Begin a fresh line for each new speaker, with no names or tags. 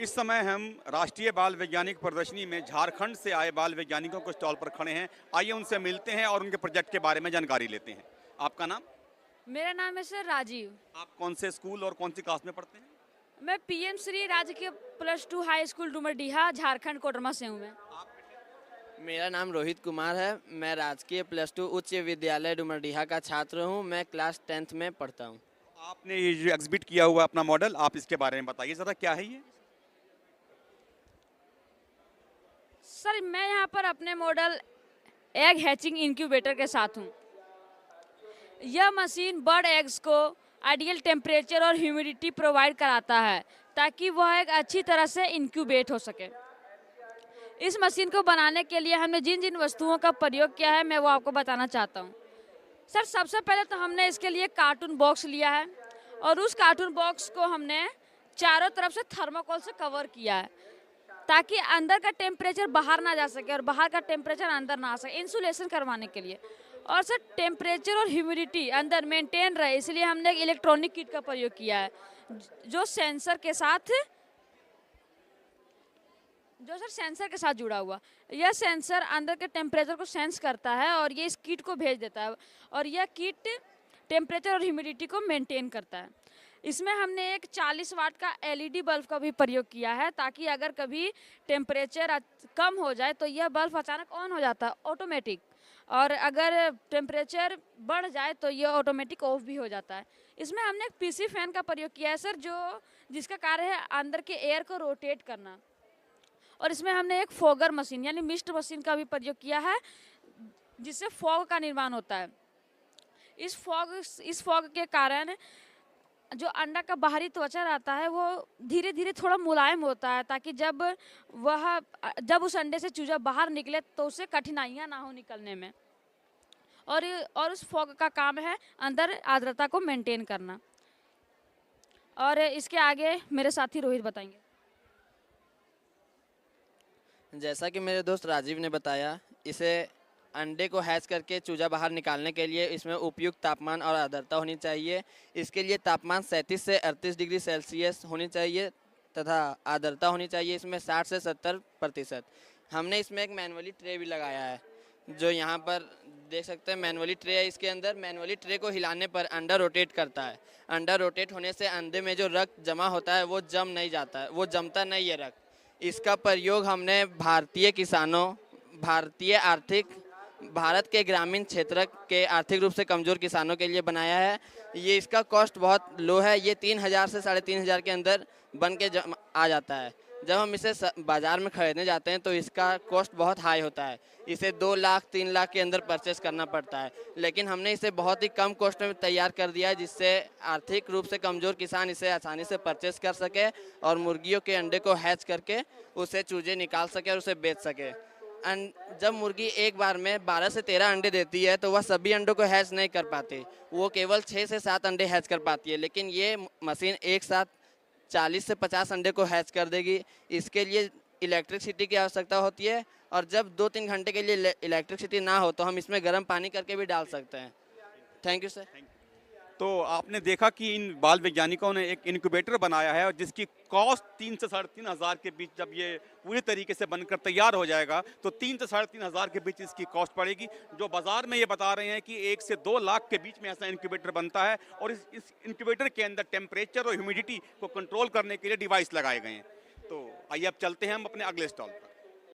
इस समय हम राष्ट्रीय बाल वैज्ञानिक प्रदर्शनी में झारखंड से आए बाल वैज्ञानिकों के स्टॉल पर खड़े हैं। आइए उनसे मिलते हैं और उनके प्रोजेक्ट के बारे में जानकारी लेते हैं। आपका नाम?
मेरा नाम है सर राजीव।
आप कौन से स्कूल और कौन सी क्लास में पढ़ते हैं?
मैं पीएम श्री राजकीय +2 हाई स्कूल डुमरडीहा झारखंड कोडरमा से हूँ मैं।
मेरा नाम रोहित कुमार है। मैं राजकीय +2 उच्च विद्यालय डुमरडीहा का छात्र हूँ। मैं क्लास 10th में पढ़ता हूँ।
आपने ये जो एग्जिबिट किया हुआ अपना मॉडल, आप इसके बारे में बताइए ज़रा, क्या है ये?
सर मैं यहाँ पर अपने मॉडल एग हैचिंग इंक्यूबेटर के साथ हूँ। यह मशीन बर्ड एग्स को आइडियल टेम्परेचर और ह्यूमिडिटी प्रोवाइड कराता है ताकि वह एक अच्छी तरह से इंक्यूबेट हो सके। इस मशीन को बनाने के लिए हमने जिन जिन वस्तुओं का प्रयोग किया है मैं वो आपको बताना चाहता हूँ। सर सबसे पहले तो हमने इसके लिए कार्टून बॉक्स लिया है और उस कार्टून बॉक्स को हमने चारों तरफ से थर्मोकोल से कवर किया है ताकि अंदर का टेम्परेचर बाहर ना जा सके और बाहर का टेम्परेचर अंदर ना आ सके, इंसुलेशन करवाने के लिए। और सर टेम्परेचर और ह्यूमिडिटी अंदर मेंटेन रहे इसलिए हमने एक इलेक्ट्रॉनिक किट का प्रयोग किया है जो सेंसर के साथ जुड़ा हुआ। यह सेंसर अंदर के टेम्परेचर को सेंस करता है और ये इस किट को भेज देता है और यह किट टेम्परेचर और ह्यूमिडिटी को मेंटेन करता है। इसमें हमने एक 40 वाट का एलईडी बल्ब का भी प्रयोग किया है ताकि अगर कभी टेम्परेचर कम हो जाए तो यह बल्ब अचानक ऑन हो जाता है ऑटोमेटिक, और अगर टेम्परेचर बढ़ जाए तो यह ऑटोमेटिक ऑफ भी हो जाता है। इसमें हमने एक पीसी फैन का प्रयोग किया है सर, जिसका कार्य है अंदर के एयर को रोटेट करना। और इसमें हमने एक फॉगर मशीन यानी मिस्ट मशीन का भी प्रयोग किया है जिससे फॉग का निर्माण होता है। इस फॉग के कारण जो अंडा का बाहरी त्वचा रहता है वो धीरे धीरे थोड़ा मुलायम होता है ताकि जब उस अंडे से चूजा बाहर निकले तो उसे कठिनाइयाँ ना हो निकलने में। और उस फॉग का काम है अंदर आर्द्रता को मेंटेन करना। और इसके आगे मेरे साथी रोहित बताएंगे।
जैसा कि मेरे दोस्त राजीव ने बताया, इसे अंडे को हैच करके चूजा बाहर निकालने के लिए इसमें उपयुक्त तापमान और आर्द्रता होनी चाहिए। इसके लिए तापमान 37 से 38 डिग्री सेल्सियस होनी चाहिए तथा आर्द्रता होनी चाहिए इसमें 60 से 70%। हमने इसमें एक मैनुअली ट्रे भी लगाया है जो यहाँ पर देख सकते हैं। मैनुअली ट्रे है, इसके अंदर मैनुअली ट्रे को हिलाने पर अंडा रोटेट करता है। अंडा रोटेट होने से अंडे में जो रक्त जमा होता है वो जम नहीं जाता है, वो जमता नहीं है रक्त। इसका प्रयोग हमने भारत के ग्रामीण क्षेत्र के आर्थिक रूप से कमज़ोर किसानों के लिए बनाया है। ये इसका कॉस्ट बहुत लो है, ये 3000 से 3500 के अंदर बन के आ जाता है। जब हम इसे बाज़ार में ख़रीदने जाते हैं तो इसका कॉस्ट बहुत हाई होता है, इसे 2 लाख 3 लाख के अंदर परचेस करना पड़ता है। लेकिन हमने इसे बहुत ही कम कॉस्ट में तैयार कर दिया है जिससे आर्थिक रूप से कमज़ोर किसान इसे आसानी से परचेस कर सके और मुर्गियों के अंडे को हैच करके उसे चूजे निकाल सके और उसे बेच सके। जब मुर्गी एक बार में 12 से 13 अंडे देती है तो वह सभी अंडों को हैच नहीं कर पाती, वो केवल 6 से 7 अंडे हैच कर पाती है। लेकिन ये मशीन एक साथ 40 से 50 अंडे को हैच कर देगी। इसके लिए इलेक्ट्रिसिटी की आवश्यकता होती है और जब 2-3 घंटे के लिए इलेक्ट्रिसिटी ना हो तो हम इसमें गर्म पानी करके भी डाल सकते हैं। Thank you sir.
तो आपने देखा कि इन बाल वैज्ञानिकों ने एक इनक्यूबेटर बनाया है और जिसकी कॉस्ट 3 से 3500 के बीच, जब ये पूरी तरीके से बनकर तैयार हो जाएगा तो 3 से 3500 के बीच इसकी कॉस्ट पड़ेगी। जो बाजार में ये बता रहे हैं कि 1 से 2 लाख के बीच में ऐसा इनक्यूबेटर बनता है और इस इनक्यूबेटर के अंदर टेम्परेचर और ह्यूमिडिटी को कंट्रोल करने के लिए डिवाइस लगाए गए हैं। तो आइए अब चलते हैं हम अपने अगले स्टॉल पर।